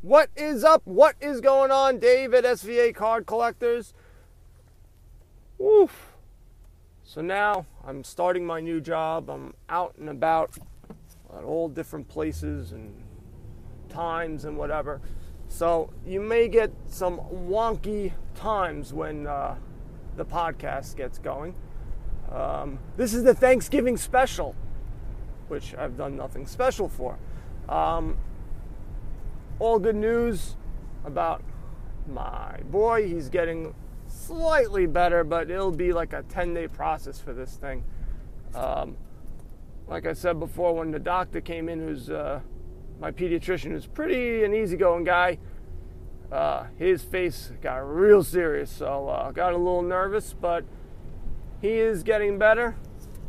What is up? What is going on? Dave at SVA Card Collectors. Woof. So now I'm starting my new job. I'm out and about at all different places and times and whatever. So you may get some wonky times when the podcast gets going. This is the Thanksgiving special, which I've done nothing special for. All good news about my boy. He's getting slightly better, but it'll be like a 10-day process for this thing. Like I said before, when the doctor came in, who's my pediatrician, who's pretty an easygoing guy, his face got real serious, so got a little nervous, but he is getting better,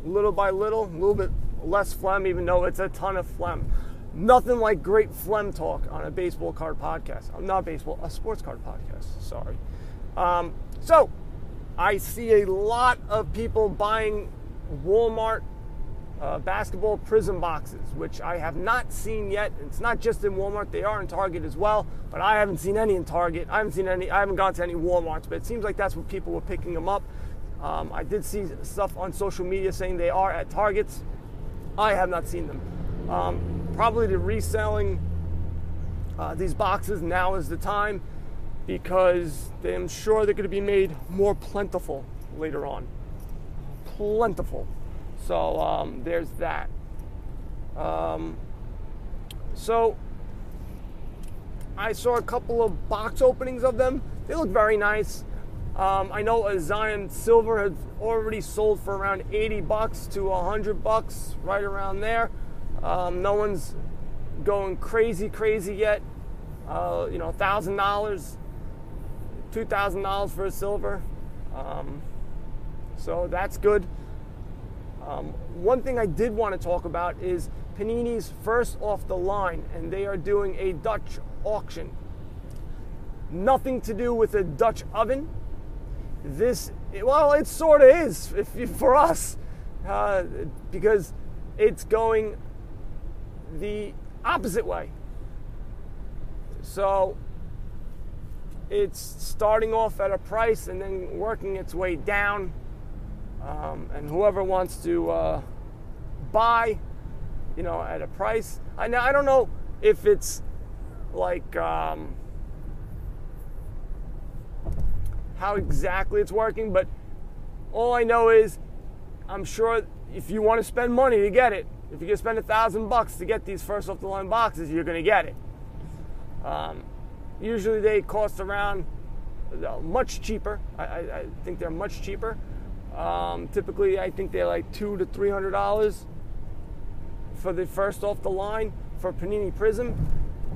little by little, a little bit less phlegm, even though it's a ton of phlegm. Nothing like great phlegm talk on a baseball card podcast. Not baseball, a sports card podcast, sorry. So, I see a lot of people buying Walmart basketball Prizm boxes, which I have not seen yet. It's not just in Walmart, they are in Target as well, but I haven't seen any in Target. I haven't gone to any Walmarts, but it seems like that's where people were picking them up. I did see stuff on social media saying they are at Targets. I have not seen them. Probably the reselling these boxes, now is the time, because I'm sure they're going to be made more plentiful later on. Plentiful. So there's that. So I saw a couple of box openings of them. They look very nice. I know a Zion Silver has already sold for around $80 to $100, right around there. No one's going crazy yet. $1,000, $2,000 for a silver. So that's good. One thing I did want to talk about is Panini's first off the line, and they are doing a Dutch auction. Nothing to do with a Dutch oven. It sort of is for us, because it's going the opposite way. So it's starting off at a price and then working its way down, and whoever wants to buy, at a price. I don't know if it's like how exactly it's working, but all I know is I'm sure if you want to spend money to get it, if you can spend $1,000 to get these first off the line boxes, you're going to get it. Usually they cost around much cheaper. I think they're much cheaper. Typically, I think they're like $200 to $300 for the first off the line for Panini Prizm,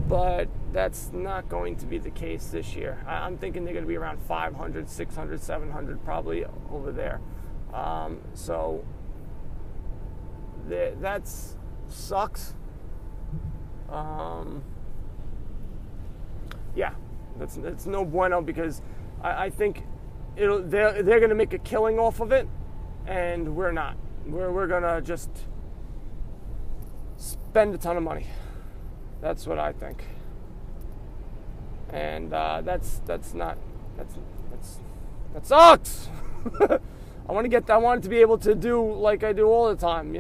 but that's not going to be the case this year. I'm thinking they're going to be around $500, $600, $700, probably over there. So that sucks. Yeah, that's no bueno, because I think they're going to make a killing off of it, and we're not. We're going to just spend a ton of money. That's what I think. And that sucks. I want to be able to do like I do all the time,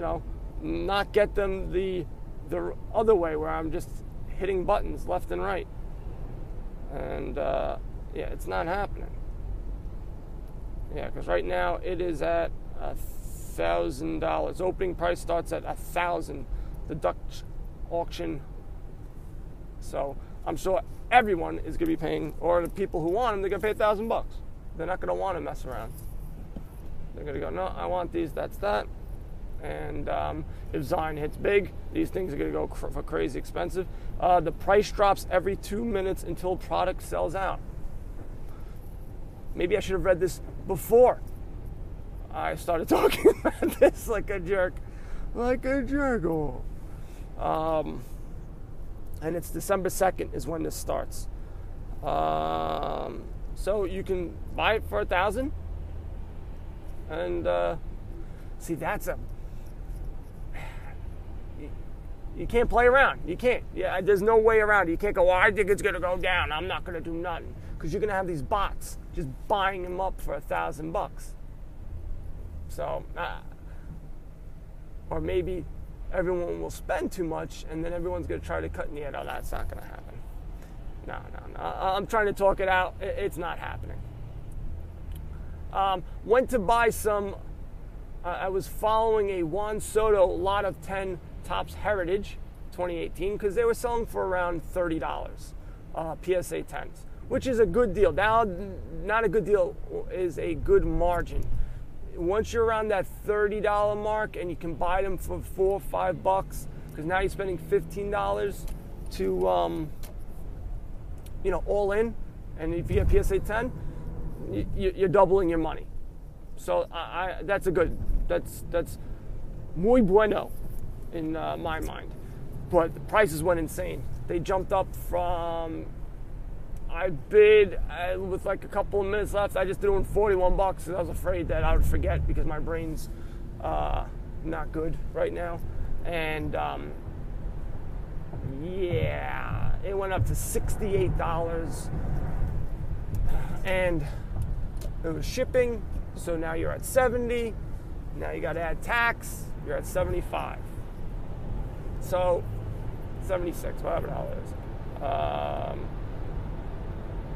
not get them the other way where I'm just hitting buttons left and right. And it's not happening. Yeah, because right now it is at $1,000. Opening price starts at $1,000. The Dutch auction. So I'm sure everyone is going to be paying, or the people who want them, they're going to pay $1,000. They're not going to want to mess around. They're going to go, no, I want these, that's that. And if Zion hits big, these things are going to go for crazy expensive. The price drops every 2 minutes until product sells out. Maybe I should have read this before I started talking about this like a jerk. And it's December 2nd is when this starts. So you can buy it for $1,000. And see, that's You can't play around. You can't. Yeah, there's no way around it. You can't go, well, I think it's going to go down. I'm not going to do nothing. Because you're going to have these bots just buying them up for $1,000. So, or maybe everyone will spend too much and then everyone's going to try to cut in the air. No, that's not going to happen. No. I'm trying to talk it out. It's not happening. Went to buy some. I was following a Juan Soto lot of 10 Topps Heritage 2018 because they were selling for around $30 PSA 10s, which is a good deal. Now, not a good deal is a good margin. Once you're around that $30 mark and you can buy them for $4 or $5, because now you're spending $15 to all in, and if you get PSA 10, you're doubling your money. So that's that's muy bueno in my mind. But the prices went insane. They jumped up from, I bid with like a couple of minutes left. I just did it in $41 because I was afraid that I would forget because my brain's not good right now. And yeah, it went up to $68. And it was shipping, so now you're at 70. Now you got to add tax, you're at 75. So 76, whatever the hell it is.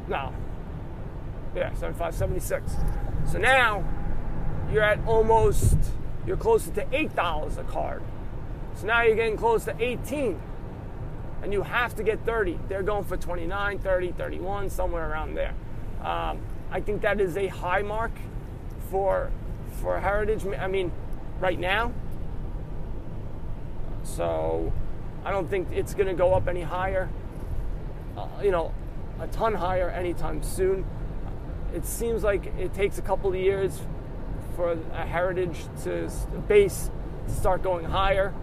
No. Yeah, 75, 76. So now you're at you're closer to $8 a card. So now you're getting close to 18. And you have to get 30. They're going for 29, 30, 31, somewhere around there. I think that is a high mark for Heritage. I mean, right now. So I don't think it's going to go up any higher, a ton higher anytime soon. It seems like it takes a couple of years for a Heritage base to start going higher.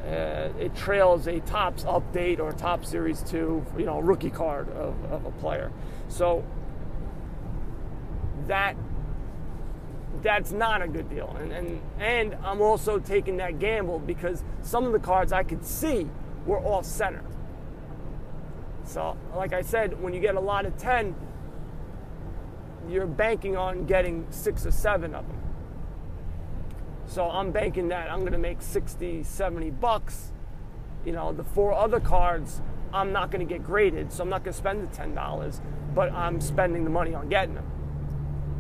It trails a Topps update or Topps Series 2, rookie card of a player. So that's not a good deal. And I'm also taking that gamble because some of the cards I could see were off center. So, like I said, when you get a lot of 10, you're banking on getting 6 or 7 of them. So I'm banking that I'm going to make $60, $70. The 4 other cards, I'm not going to get graded, so I'm not going to spend the $10, but I'm spending the money on getting them.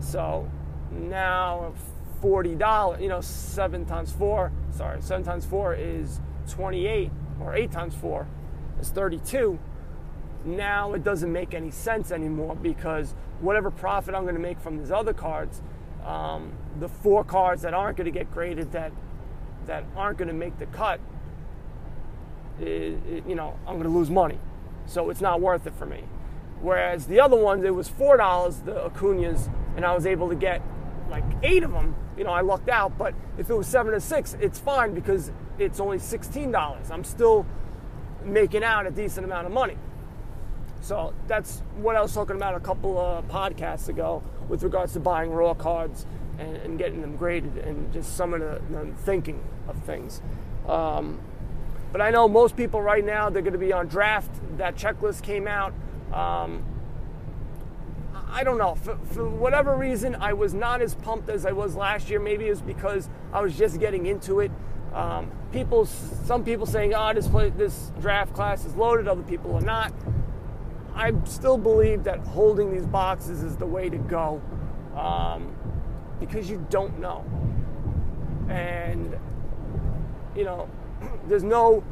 So now $40, 7 times 4 is 28, or 8 times 4 is 32. Now it doesn't make any sense anymore because whatever profit I'm going to make from these other cards, the 4 cards that aren't going to get graded, that aren't going to make the cut, I'm going to lose money. So it's not worth it for me. Whereas the other ones, it was $4, the Acuñas, and I was able to get like 8 of them. I lucked out. But if it was 7 or 6, it's fine because it's only $16. I'm still making out a decent amount of money. So that's what I was talking about a couple of podcasts ago with regards to buying raw cards and getting them graded and just some of the thinking of things. But I know most people right now, they're going to be on draft. That checklist came out. I don't know. For whatever reason, I was not as pumped as I was last year. Maybe it was because I was just getting into it. Some people saying, this draft class is loaded. Other people are not. I still believe that holding these boxes is the way to go because you don't know. And, there's no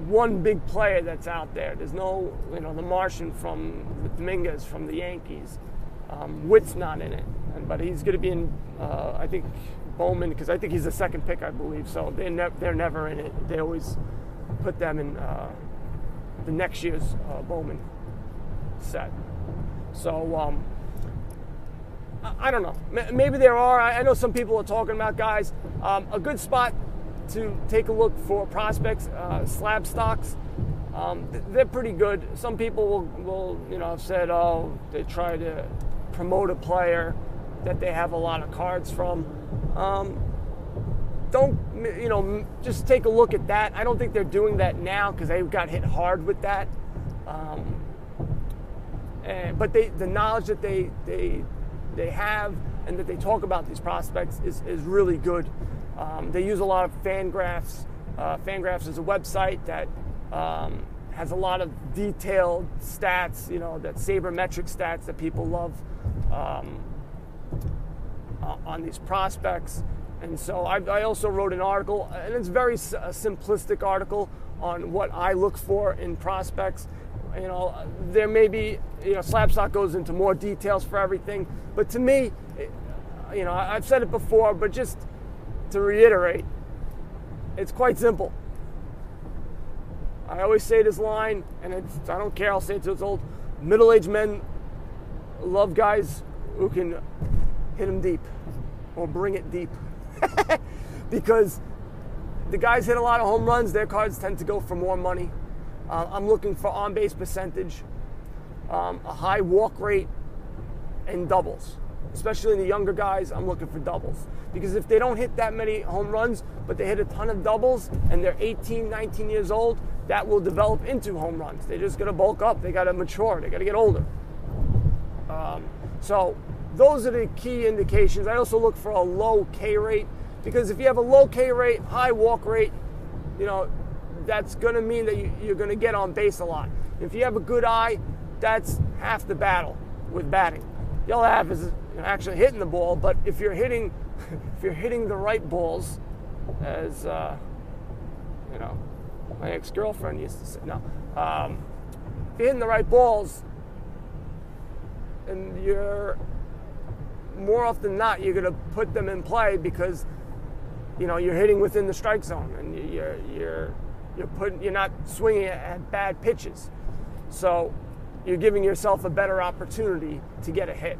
one big player that's out there. There's no, the Martian from the Dominguez from the Yankees. Witt's not in it. But he's going to be in, I think, Bowman, because I think he's the second pick, I believe. So they're never in it. They always put them in the next year's Bowman set. So I don't know. Maybe there are. I know some people are talking about guys. A good spot to take a look for prospects, slab stocks. They're pretty good. Some people will have said, they try to promote a player that they have a lot of cards from. don't, just take a look at that. I don't think they're doing that now because they got hit hard with that. But the knowledge that they have and that they talk about these prospects is really good. They use a lot of Fangraphs. Fangraphs is a website that has a lot of detailed stats, that sabermetric stats that people love on these prospects. And so I also wrote an article, and it's a simplistic article on what I look for in prospects. There may be, Slabstock goes into more details for everything, but to me, I've said it before, but just to reiterate, it's quite simple. I always say this line, and I don't care, I'll say it till it's old. Middle-aged men love guys who can hit them deep or bring it deep. Because the guys hit a lot of home runs, their cards tend to go for more money. I'm looking for on-base percentage, a high walk rate, and doubles. Especially in the younger guys, I'm looking for doubles. Because if they don't hit that many home runs, but they hit a ton of doubles, and they're 18, 19 years old, that will develop into home runs. They're just going to bulk up. They got to mature. They got to get older. So those are the key indications. I also look for a low K rate, because if you have a low K rate, high walk rate, that's going to mean that you're going to get on base a lot. If you have a good eye, that's half the battle with batting. The other half is actually hitting the ball, but if you're hitting the right balls, as my ex-girlfriend used to say, if you're hitting the right balls, and you're more often than not, you're going to put them in play because you're hitting within the strike zone, and you're not swinging at bad pitches, so you're giving yourself a better opportunity to get a hit.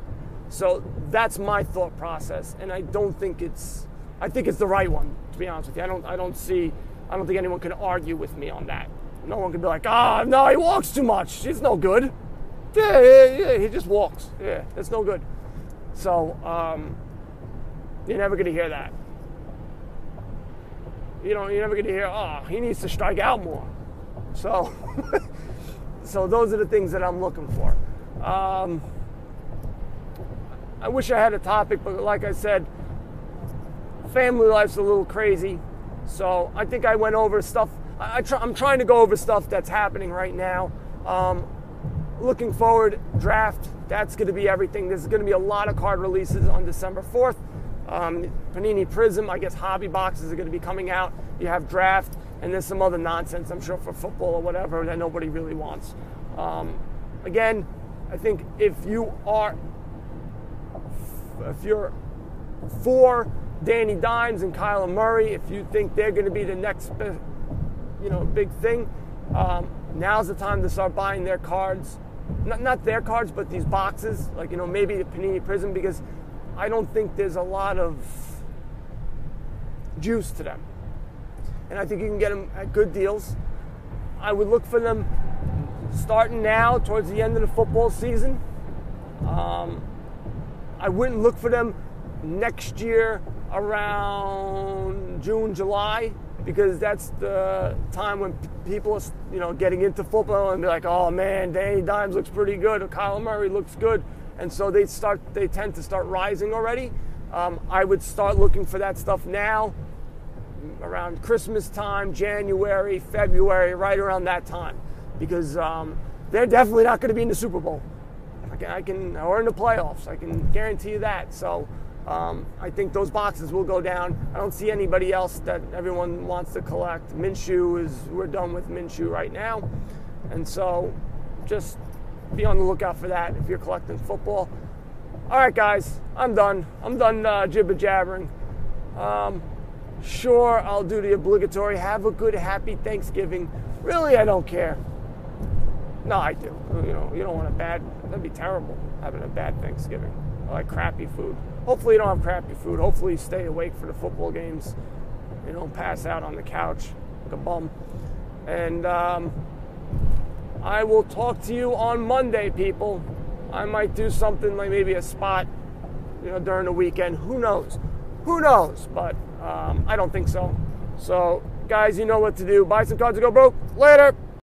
So that's my thought process, and I think it's the right one, to be honest with you. I don't think anyone can argue with me on that. No one can be like, no, he walks too much. It's no good. Yeah, he just walks. Yeah, it's no good. So you're never going to hear that. You're never going to hear, he needs to strike out more. So, so those are the things that I'm looking for. I wish I had a topic, but like I said, family life's a little crazy. So I think I went over stuff. I'm trying to go over stuff that's happening right now. Looking forward, draft, that's going to be everything. There's going to be a lot of card releases on December 4th. Panini Prizm, I guess hobby boxes are going to be coming out. You have draft, and there's some other nonsense, I'm sure, for football or whatever that nobody really wants. Again, I think if you're for Danny Dimes and Kyler Murray, if you think they're going to be the next big thing, now's the time to start buying their cards. Not their cards, but these boxes, like, maybe the Panini Prizm, because I don't think there's a lot of juice to them. And I think you can get them at good deals. I would look for them starting now towards the end of the football season. I wouldn't look for them next year around June, July, because that's the time when people are, getting into football and be like, oh man, Danny Dimes looks pretty good, or Kyler Murray looks good, and so they tend to start rising already. I would start looking for that stuff now, around Christmas time, January, February, right around that time, because they're definitely not going to be in the Super Bowl. Or in the playoffs. I can guarantee you that. So I think those boxes will go down. I don't see anybody else that everyone wants to collect. We're done with Minshew right now. And so just be on the lookout for that if you're collecting football. All right, guys, I'm done. I'm done jibber-jabbering. Sure, I'll do the obligatory. Have a good, happy Thanksgiving. Really, I don't care. No, I do. You don't want that'd be terrible, having a bad Thanksgiving. I like crappy food. Hopefully you don't have crappy food. Hopefully you stay awake for the football games. You don't pass out on the couch like a bum. And I will talk to you on Monday, people. I might do something like maybe a spot, during the weekend. Who knows? But I don't think so. So, guys, you know what to do. Buy some cards to go broke. Later.